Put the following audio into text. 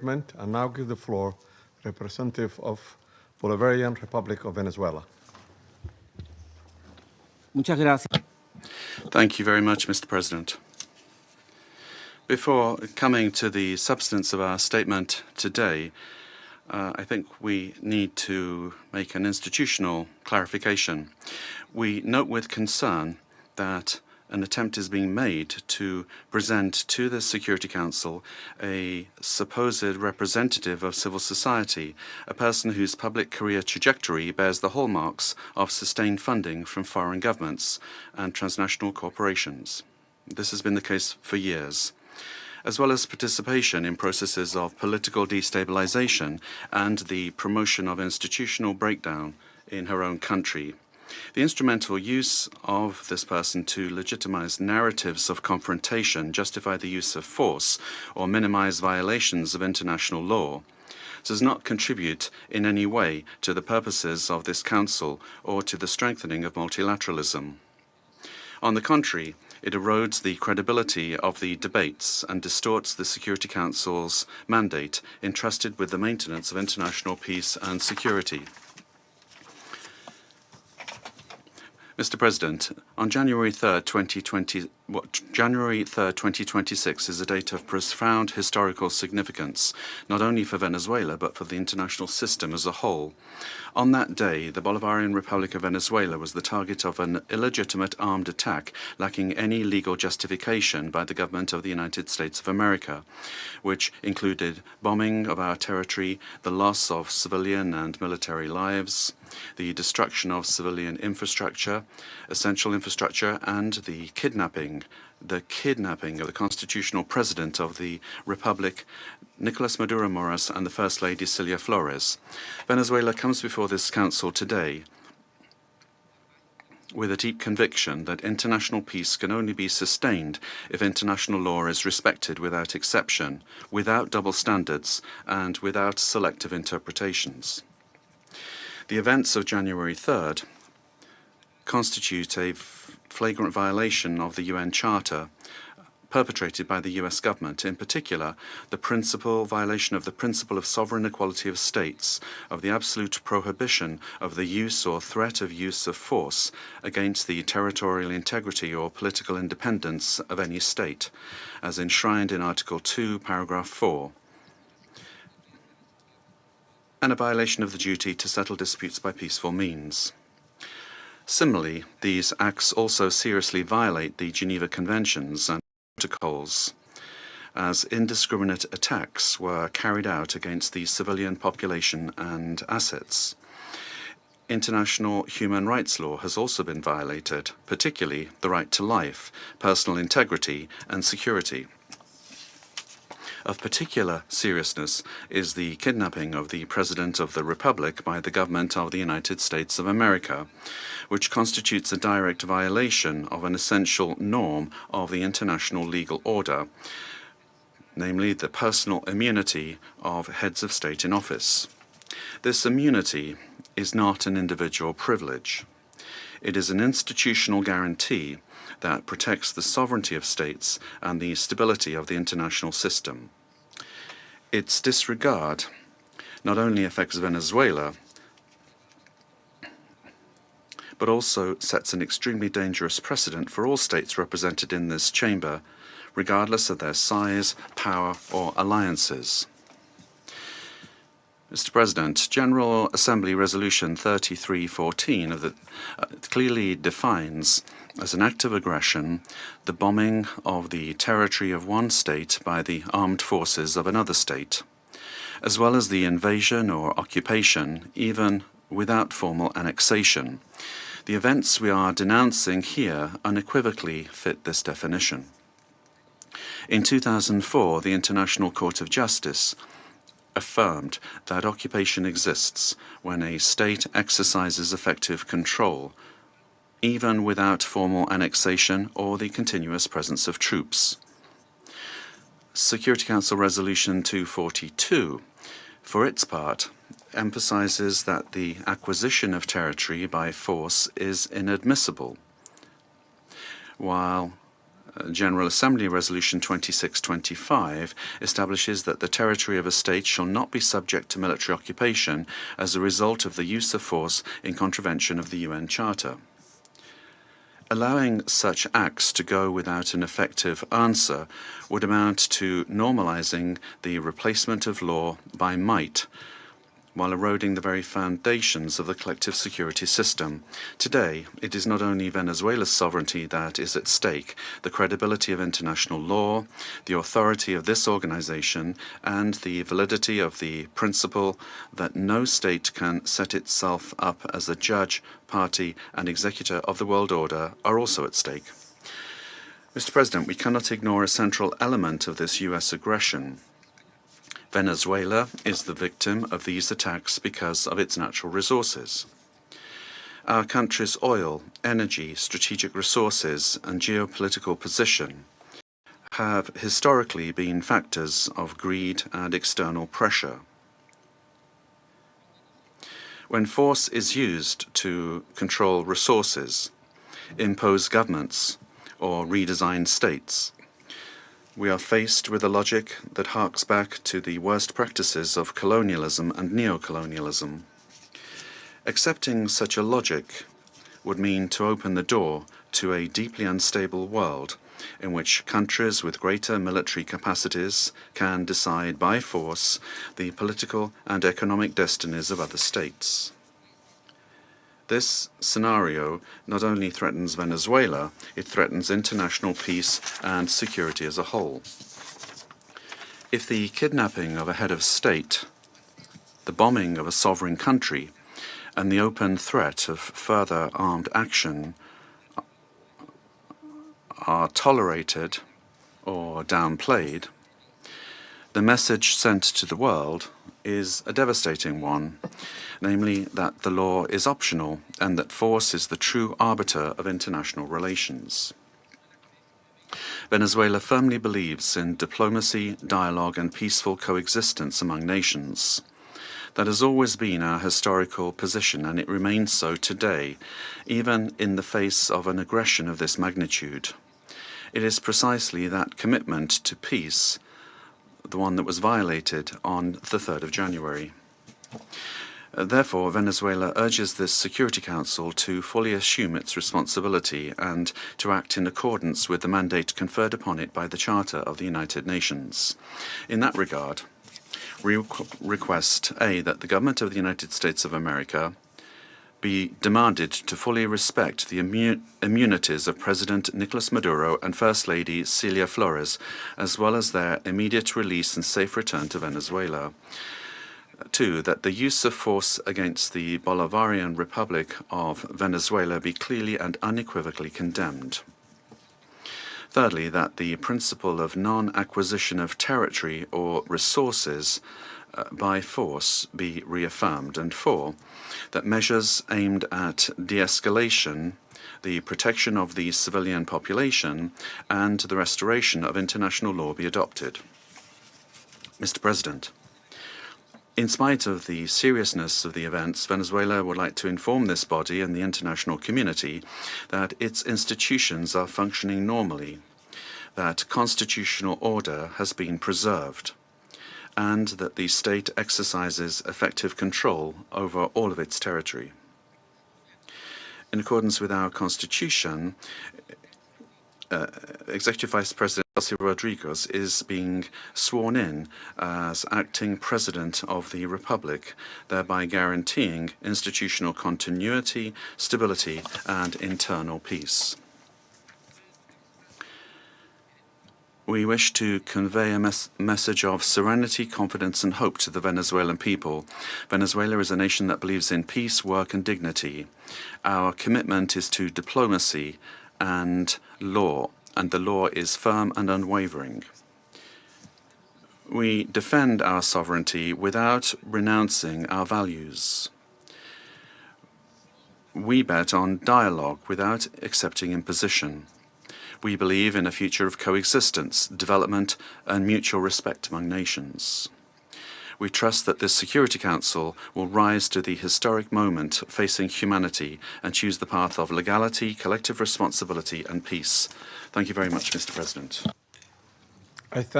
I now give the floor to representative of Bolivarian Republic of Venezuela. Muchas gracias. Thank you very much, Mr. President. Before coming to the substance of our statement today, I think we need to make an institutional clarification. We note with concern that an attempt is being made to present to the Security Council a supposed representative of civil society, a person whose public career trajectory bears the hallmarks of sustained funding from foreign governments and transnational corporations. This has been the case for years, as well as participation in processes of political destabilization and the promotion of institutional breakdown in her own country. The instrumental use of this person to legitimize narratives of confrontation, justify the use of force, or minimize violations of international law does not contribute in any way to the purposes of this Council or to the strengthening of multilateralism. On the contrary, it erodes the credibility of the debates and distorts the Security Council's mandate entrusted with the maintenance of international peace and security. Mr. President, on January 3rd, 2026 is a date of profound historical significance, not only for Venezuela, but for the international system as a whole. On that day, the Bolivarian Republic of Venezuela was the target of an illegitimate armed attack lacking any legal justification by the government of the United States of America, which included bombing of our territory, the loss of civilian and military lives, the destruction of civilian infrastructure, essential infrastructure, and the kidnapping of the constitutional president of the Republic, Nicolas Maduro and the First Lady Cilia Flores. Venezuela comes before this Council today with a deep conviction that international peace can only be sustained if international law is respected without exception, without double standards, and without selective interpretations. The events of January 3rd constitute a flagrant violation of the UN Charter perpetrated by the US government, in particular the violation of the principle of sovereign equality of states, of the absolute prohibition of the use or threat of use of force against the territorial integrity or political independence of any state, as enshrined in Article 2, Paragraph 4, and a violation of the duty to settle disputes by peaceful means. Similarly, these acts also seriously violate the Geneva Conventions and protocols, as indiscriminate attacks were carried out against the civilian population and assets. International human rights law has also been violated, particularly the right to life, personal integrity, and security. Of particular seriousness is the kidnapping of the President of the Republic by the government of the United States of America, which constitutes a direct violation of an essential norm of the international legal order, namely the personal immunity of heads of state in office. This immunity is not an individual privilege. It is an institutional guarantee that protects the sovereignty of states and the stability of the international system. Its disregard not only affects Venezuela, but also sets an extremely dangerous precedent for all states represented in this chamber, regardless of their size, power, or alliances. Mr. President, General Assembly Resolution 3314 clearly defines as an act of aggression the bombing of the territory of one state by the armed forces of another state, as well as the invasion or occupation, even without formal annexation. The events we are denouncing here unequivocally fit this definition. In 2004, the International Court of Justice affirmed that occupation exists when a state exercises effective control, even without formal annexation or the continuous presence of troops. Security Council Resolution 242, for its part, emphasizes that the acquisition of territory by force is inadmissible, while General Assembly Resolution 2625 establishes that the territory of a state shall not be subject to military occupation as a result of the use of force in contravention of the UN Charter. Allowing such acts to go without an effective answer would amount to normalizing the replacement of law by might, while eroding the very foundations of the collective security system. Today, it is not only Venezuela's sovereignty that is at stake, the credibility of international law, the authority of this organization, and the validity of the principle that no state can set itself up as the judge, party, and executor of the world order are also at stake. Mr. President, we cannot ignore a central element of this U.S. aggression. Venezuela is the victim of these attacks because of its natural resources. Our country's oil, energy, strategic resources, and geopolitical position have historically been factors of greed and external pressure. When force is used to control resources, impose governments, or redesign states, we are faced with a logic that harks back to the worst practices of colonialism and neocolonialism. Accepting such a logic would mean to open the door to a deeply unstable world in which countries with greater military capacities can decide by force the political and economic destinies of other states. This scenario not only threatens Venezuela, it threatens international peace and security as a whole. If the kidnapping of a head of state, the bombing of a sovereign country, and the open threat of further armed action are tolerated or downplayed, the message sent to the world is a devastating one, namely that the law is optional and that force is the true arbiter of international relations. Venezuela firmly believes in diplomacy, dialogue, and peaceful coexistence among nations. That has always been our historical position, and it remains so today, even in the face of an aggression of this magnitude. It is precisely that commitment to peace, the one that was violated on the 3rd of January. Therefore, Venezuela urges this Security Council to fully assume its responsibility and to act in accordance with the mandate conferred upon it by the Charter of the United Nations. In that regard, we request, A, that the government of the United States of America be demanded to fully respect the immunities of President Nicolas Maduro and First Lady Celia Flores, as well as their immediate release and safe return to Venezuela. 2, that the use of force against the Bolivarian Republic of Venezuela be clearly and unequivocally condemned. Thirdly, that the principle of non-acquisition of territory or resources by force be reaffirmed. And 4, that measures aimed at de-escalation, the protection of the civilian population, and the restoration of international law be adopted. Mr. President, in spite of the seriousness of the events, Venezuela would like to inform this body and the international community that its institutions are functioning normally, that constitutional order has been preserved, and that the state exercises effective control over all of its territory. In accordance with our Constitution, Executive Vice President Delcy Rodriguez is being sworn in as acting President of the Republic, thereby guaranteeing institutional continuity, stability, and internal peace. We wish to convey a message of serenity, confidence, and hope to the Venezuelan people. Venezuela is a nation that believes in peace, work, and dignity. Our commitment is to diplomacy and law, and the law is firm and unwavering. We defend our sovereignty without renouncing our values. We bet on dialogue without accepting imposition. We believe in a future of coexistence, development, and mutual respect among nations. We trust that this Security Council will rise to the historic moment facing humanity and choose the path of legality, collective responsibility and peace. Thank you very much, Mr. President. I thank